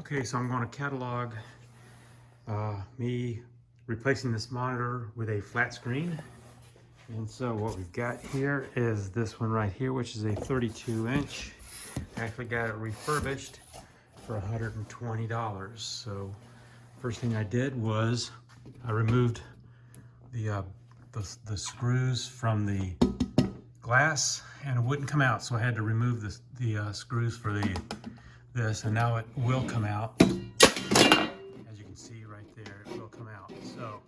Okay, so I'm going to catalog me replacing this monitor with a flat screen. And so what we've got here is this one right here, which is a 32-inch. I actually got it refurbished for $120. So first thing I did was I removed the screws from the glass, and it wouldn't come out, so I had to remove the screws for this, and now it will come out. As you can see right there, it will come out. So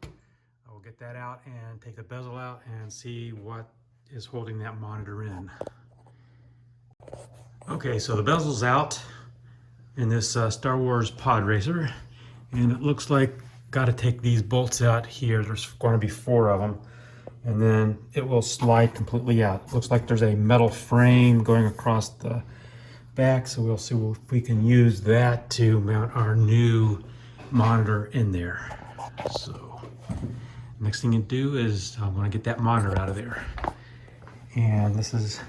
I will get that out and take the bezel out and see what is holding that monitor in. Okay, so the bezel's out in this Star Wars pod racer, and it looks like got to take these bolts out here. There's going to be 4 of them, and then it will slide completely out. It looks like there's a metal frame going across the back, so we'll see if we can use that to mount our new monitor in there. So next thing to do is I want to get that monitor out of there, and this is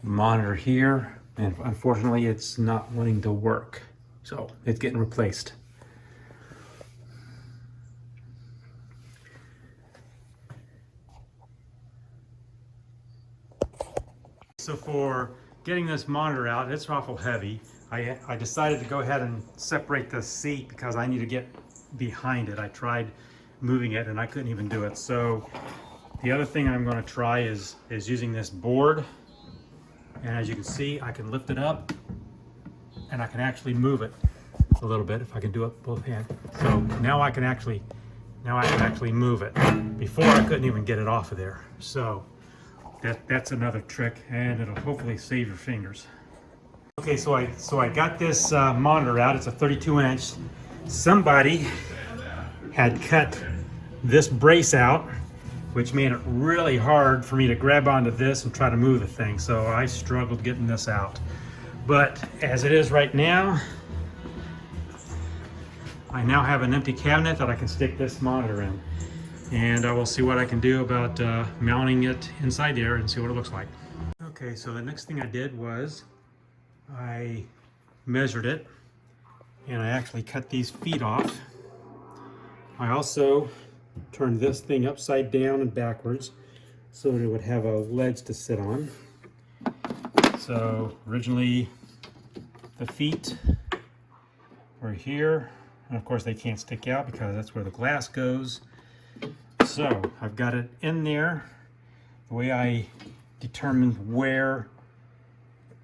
the monitor here, and unfortunately it's not wanting to work, so it's getting replaced. So for getting this monitor out, it's awful heavy. I decided to go ahead and separate the seat because I need to get behind it. I tried moving it and I couldn't even do it. So the other thing I'm going to try is using this board. And as you can see, I can lift it up and I can actually move it a little bit if I can do it with both hands. So now I can actually move it. Before I couldn't even get it off of there. So that's another trick, and it'll hopefully save your fingers. Okay, so I got this monitor out. It's a 32-inch. Somebody had cut this brace out, which made it really hard for me to grab onto this and try to move the thing. So I struggled getting this out. But as it is right now, I now have an empty cabinet that I can stick this monitor in. And I will see what I can do about mounting it inside there and see what it looks like. Okay, so the next thing I did was I measured it, and I actually cut these feet off. I also turned this thing upside down and backwards so that it would have a ledge to sit on. So originally the feet were here, and of course they can't stick out because that's where the glass goes. So I've got it in there. The way I determined where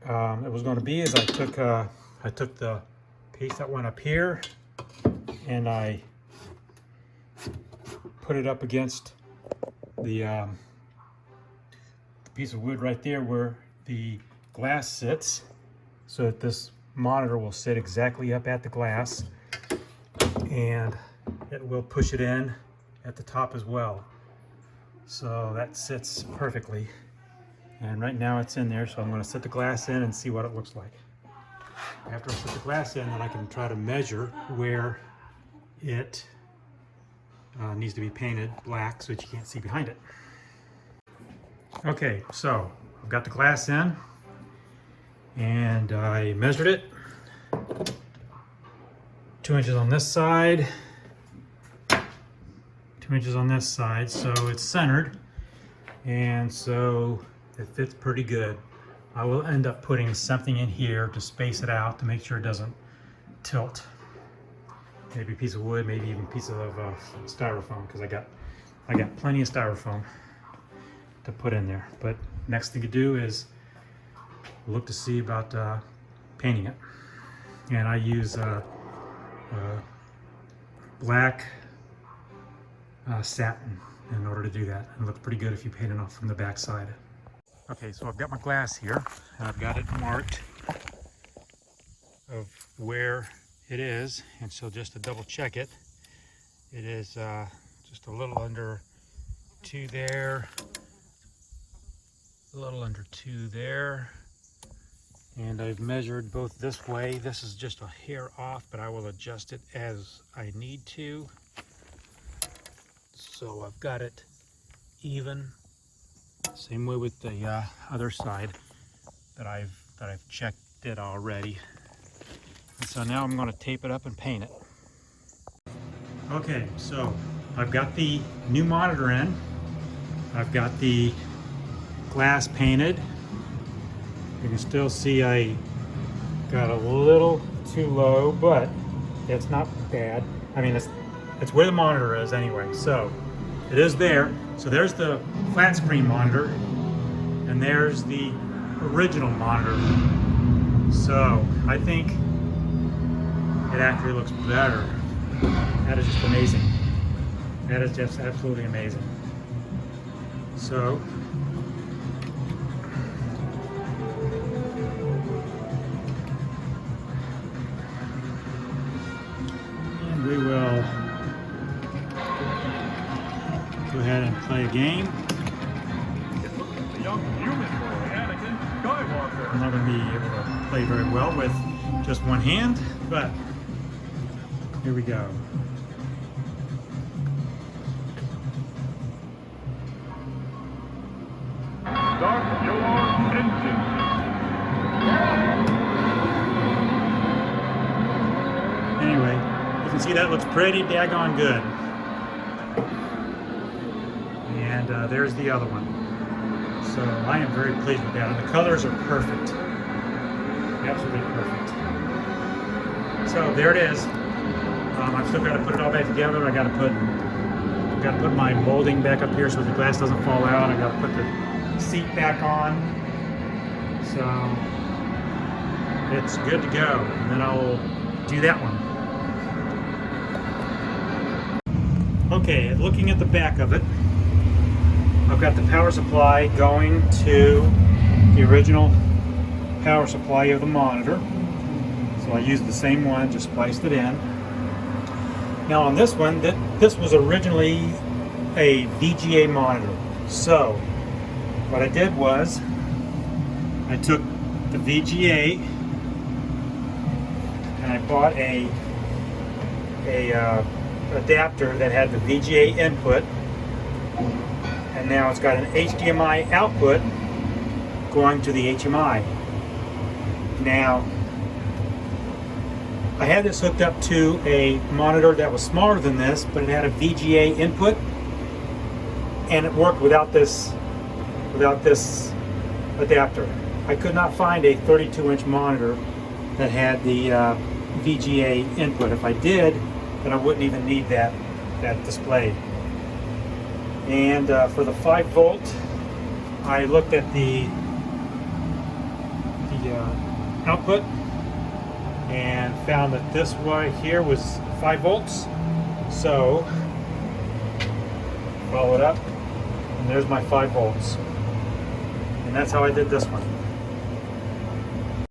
it was going to be is I took the piece that went up here and I put it up against the piece of wood right there where the glass sits, so that this monitor will sit exactly up at the glass, and it will push it in at the top as well. So that sits perfectly, and right now it's in there, so I'm going to set the glass in and see what it looks like. After I set the glass in, then I can try to measure where it needs to be painted black so that you can't see behind it. Okay, so I've got the glass in and I measured it. 2 inches on this side, 2 inches on this side, so it's centered, and so it fits pretty good. I will end up putting something in here to space it out to make sure it doesn't tilt. Maybe a piece of wood, maybe even a piece of styrofoam, because I got plenty of styrofoam to put in there. But next thing to do is look to see about painting it, and I use black satin in order to do that. It looks pretty good if you paint it off from the back side. Okay, so I've got my glass here, and I've got it marked of where it is, and so just to double check it, it is just a little under 2 there, a little under 2 there, and I've measured both this way. This is just a hair off, but I will adjust it as I need to. So I've got it even. Same way with the other side that I've checked it already. So now I'm going to tape it up and paint it. Okay, so I've got the new monitor in. I've got the glass painted. You can still see I got a little too low, but it's not bad. I mean, it's where the monitor is anyway. So it is there. So there's the flat screen monitor, and there's the original monitor. So I think it actually looks better. That is just amazing. That is just absolutely amazing. So and we will go ahead and play a game. The young human boy, Anakin Skywalker. I'm not going to be able to play very well with just one hand, but here we go. Start your engine. Anyway, you can see that looks pretty daggone good. And there's the other one. So I am very pleased with that. And the colors are perfect. Absolutely perfect. So there it is. I've still got to put it all back together. I got to put my molding back up here so the glass doesn't fall out. I got to put the seat back on. So it's good to go. And then I'll do that one. Okay, looking at the back of it, I've got the power supply going to the original power supply of the monitor. So I used the same one, just spliced it in. Now on this one, this was originally a VGA monitor. So what I did was I took the VGA and I bought a adapter that had the VGA input, and now it's got an HDMI output going to the HMI. Now I had this hooked up to a monitor that was smaller than this, but it had a VGA input, and it worked without this adapter. I could not find a 32-inch monitor that had the VGA input. If I did, then I wouldn't even need that display. And for the 5 volt, I looked at the output and found that this right here was 5 volts. So follow it up, and there's my 5 volts. And that's how I did this one.